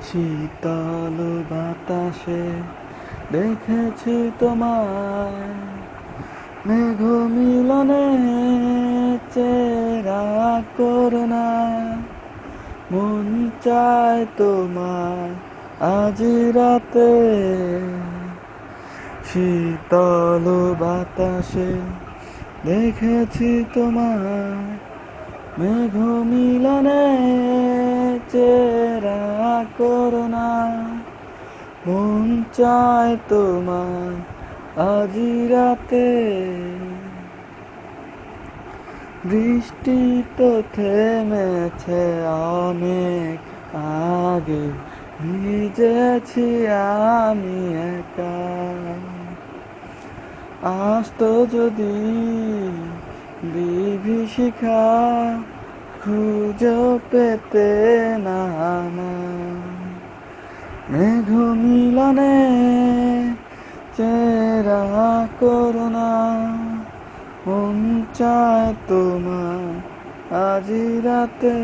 শীতল বাতাসে দেখেছি তোমায়, মেঘ মিলনে চেরা করুণা। মন চায় তোমায় আজ রাতে, শীতল বাতাসে দেখেছি তোমায়, মেঘ মিলনে চেরা করুণা। মন চায় তোমায় আজ রাতে। বৃষ্টি তো থেমেছে অনেক আগে, ভিজেছি আমি একা। আসতো যদি বিভীষিকা, খুঁজে পেতে না না। মেঘ মিলনে চেরা করুণা, মন চায় তোমায় আজ রাতে।